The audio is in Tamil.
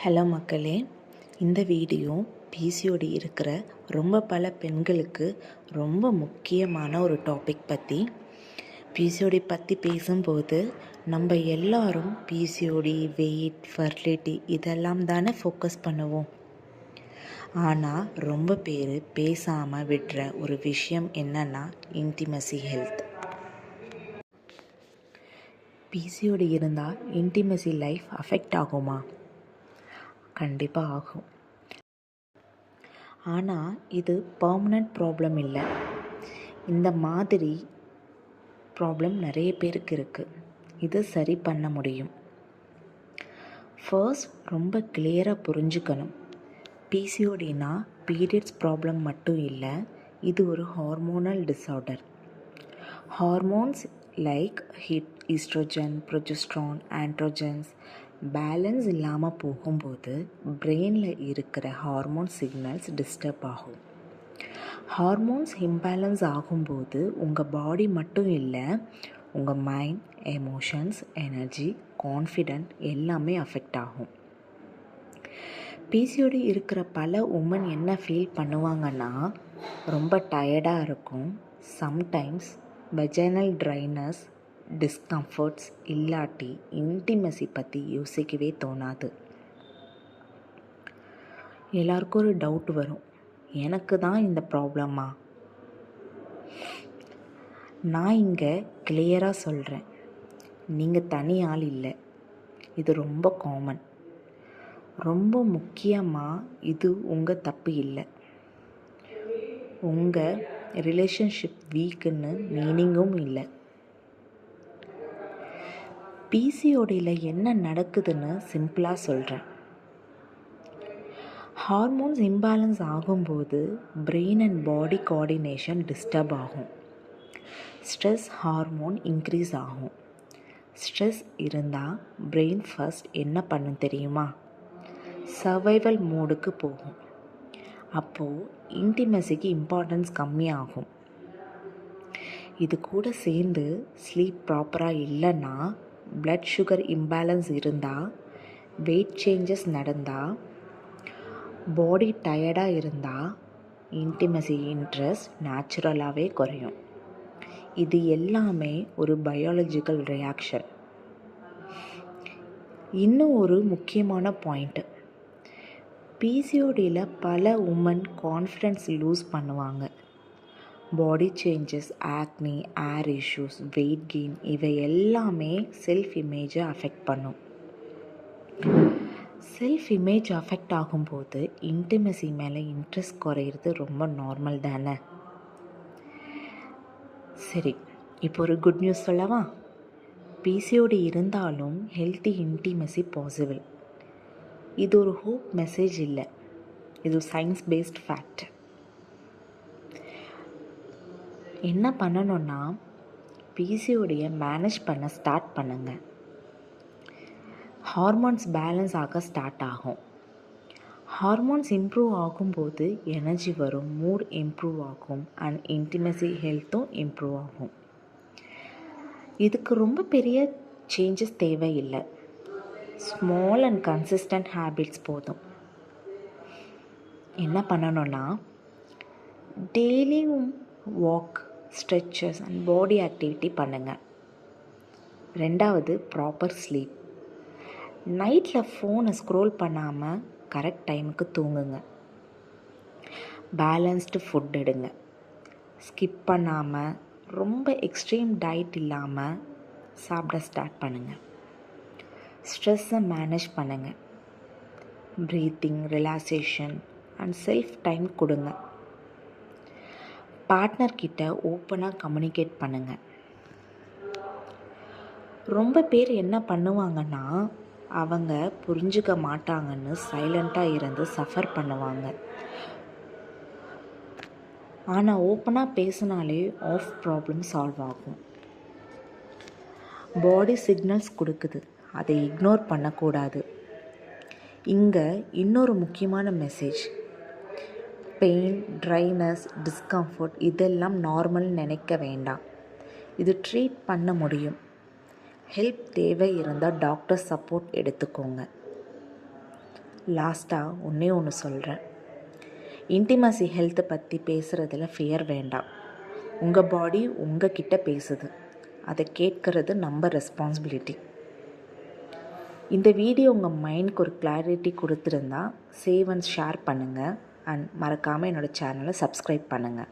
ஹலோ மக்களே, இந்த வீடியோ பிசிஓடி இருக்கிற பல பெண்களுக்கு ரொம்ப முக்கியமான ஒரு டாபிக் பற்றி. பிசிஓடி பற்றி பேசும்போது நம்ம எல்லாரும் பிசிஓடி, வெயிட், ஃபர்டிலிட்டி இதெல்லாம் தானே ஃபோக்கஸ் பண்ணுவோம். ஆனால் ரொம்ப பேர் பேசாமல் விடுற ஒரு விஷயம் என்னன்னா இன்டிமசி ஹெல்த். பிசிஓடி இருந்தால் இன்டிமசி லைஃப் அஃபெக்ட் ஆகுமா? கண்டிப்பாக ஆகும். ஆனால் இது பர்மனண்ட் ப்ராப்ளம் இல்லை. இந்த மாதிரி ப்ராப்ளம் நிறைய பேருக்கு இருக்குது. இது சரி பண்ண முடியும். ஃபர்ஸ்ட் ரொம்ப கிளியராக புரிஞ்சுக்கணும். பிசிஓடினா பீரியட்ஸ் ப்ராப்ளம் மட்டும் இல்லை, இது ஒரு hormonal disorder. Hormones like estrogen, progesterone, androgens balance இல்லாமல் போகும்போது பிரெயினில் இருக்கிற ஹார்மோன் சிக்னல்ஸ் டிஸ்டர்ப் ஆகும். ஹார்மோன்ஸ் இம்பேலன்ஸ் ஆகும்போது உங்கள் பாடி மட்டும் இல்லை, உங்கள் மைண்ட், எமோஷன்ஸ், எனர்ஜி, கான்ஃபிடென்ட் எல்லாமே அஃபெக்ட் ஆகும். பிசிஓடி இருக்கிற பல உமன் என்ன ஃபீல் பண்ணுவாங்கன்னா, ரொம்ப டயர்டாக இருக்கும், சம்டைம்ஸ் வெஜைனல் ட்ரைனஸ், டிஸ்கம்ஃபர்ட்ஸ், இல்லாட்டி இன்டிமசி பற்றி யோசிக்கவே தோணாது. எல்லாருக்கும் ஒரு டவுட் வரும், எனக்கு தான் இந்த ப்ராப்ளமா? நான் இங்கே கிளியராக சொல்கிறேன், நீங்கள் தனி ஆள் இல்லை. இது ரொம்ப காமன். ரொம்ப முக்கியமாக இது உங்கள் தப்பு இல்லை. உங்கள் ரிலேஷன்ஷிப் வீக்குன்னு மீனிங்கும் இல்லை. பிசிஓடியில் என்ன நடக்குதுன்னு சிம்பிளாக சொல்கிறேன். ஹார்மோன்ஸ் இம்பேலன்ஸ் ஆகும்போது brain and body coordination disturb ஆகும். ஸ்ட்ரெஸ் ஹார்மோன் இன்க்ரீஸ் ஆகும். ஸ்ட்ரெஸ் இருந்தால் பிரெயின் ஃபர்ஸ்ட் என்ன பண்ணும் தெரியுமா? சர்வைவல் மோடுக்கு போகும். அப்போது இன்டிமசிக்கு இம்பார்ட்டன்ஸ் கம்மியாகும். இது கூட சேர்ந்து ஸ்லீப் ப்ராப்பராக இல்லைன்னா, பிளட் சுகர் இம்பேலன்ஸ் இருந்தால், வெயிட் சேஞ்சஸ் நடந்தால், பாடி டயர்டாக இருந்தால் இன்டிமசி இன்ட்ரெஸ்ட் நேச்சுரலாகவே குறையும். இது எல்லாமே ஒரு பயாலஜிக்கல் ரியாக்ஷன். இன்னும் ஒரு முக்கியமான பாயிண்ட்டு, பிசிஓடியில் பல உமன் கான்ஃபிடென்ஸ் லூஸ் பண்ணுவாங்க. பாடி சேஞ்சஸ், ஆக்னி, ஏர் இஷ்யூஸ், வெயிட் கெயின் இவை எல்லாமே செல்ஃப் இமேஜை அஃபெக்ட் பண்ணும். செல்ஃப் இமேஜ் அஃபெக்ட் ஆகும்போது இன்டிமசி மேலே இன்ட்ரெஸ்ட் குறையிறது ரொம்ப நார்மல் தானே. சரி, இப்போ ஒரு குட் நியூஸ் சொல்லவா? பிசிஓடி இருந்தாலும் ஹெல்த்தி இன்டிமசி பாசிபிள். இது ஒரு ஹோப் மெசேஜ் இல்லை, இது சயின்ஸ் பேஸ்ட் ஃபேக்ட். என்ன பண்ணணும்னா, பிசிஓடியை மேனேஜ் பண்ண ஸ்டார்ட் பண்ணுங்க. ஹார்மோன்ஸ் பேலன்ஸ் ஆக ஸ்டார்ட் ஆகும். ஹார்மோன்ஸ் இம்ப்ரூவ் ஆகும்போது எனர்ஜி வரும், மூட் இம்ப்ரூவ் ஆகும், அண்ட் இன்டிமசி ஹெல்த்தும் இம்ப்ரூவ் ஆகும். இதுக்கு ரொம்ப பெரிய சேஞ்சஸ் தேவையில்லை. ஸ்மால் அண்ட் கன்சிஸ்டன்ட் ஹேபிட்ஸ் போதும். என்ன பண்ணணும்னா, டெய்லியும் walk, stretches and body activity பண்ணுங்கள். ரெண்டாவது, ப்ராப்பர் ஸ்லீப். நைட்டில் ஃபோனை ஸ்க்ரோல் பண்ணாமல் கரெக்ட் டைமுக்கு தூங்குங்க. பேலன்ஸ்டு ஃபுட் எடுங்க. ஸ்கிப் பண்ணாமல், ரொம்ப எக்ஸ்ட்ரீம் டயட் இல்லாமல் சாப்பிட ஸ்டார்ட் பண்ணுங்கள். ஸ்ட்ரெஸ்ஸை மேனேஜ் பண்ணுங்கள். Breathing, relaxation and self time கொடுங்க. பார்ட்னர்கிட்ட ஓப்பனாக கம்யூனிகேட் பண்ணுங்கள். ரொம்ப பேர் என்ன பண்ணுவாங்கன்னா, அவங்க புரிஞ்சுக்க மாட்டாங்கன்னு சைலண்ட்டாக இருந்து சஃபர் பண்ணுவாங்க. ஆனால் ஓப்பனாக பேசினாலே ஆஃப் ப்ராப்ளம் சால்வ் ஆகும். பாடி சிக்னல்ஸ் கொடுக்குது, அதை இக்னோர் பண்ணக்கூடாது. இங்கே இன்னொரு முக்கியமான மெசேஜ், பெயின், ட்ரைனஸ், டிஸ்கம்ஃபர்ட் இதெல்லாம் நார்மல் நினைக்க வேண்டாம். இது ட்ரீட் பண்ண முடியும். ஹெல்ப் தேவை இருந்தால் டாக்டர் சப்போர்ட் எடுத்துக்கோங்க. லாஸ்ட்டாக ஒன்றே ஒன்று சொல்கிறேன். இன்டிமசி ஹெல்த்தை பற்றி பேசுகிறதுல ஃபியர் வேண்டாம். உங்கள் பாடி உங்கள் கிட்ட பேசுது, அதை கேட்கறது நம்ம ரெஸ்பான்சிபிலிட்டி. இந்த வீடியோ உங்கள் மைண்டுக்கு ஒரு கிளாரிட்டி கொடுத்துருந்தா சேவ் அண்ட் ஷேர் பண்ணுங்கள். அண்ட் மறக்காமல் என்னோடய சேனலை சப்ஸ்கிரைப் பண்ணுங்கள்.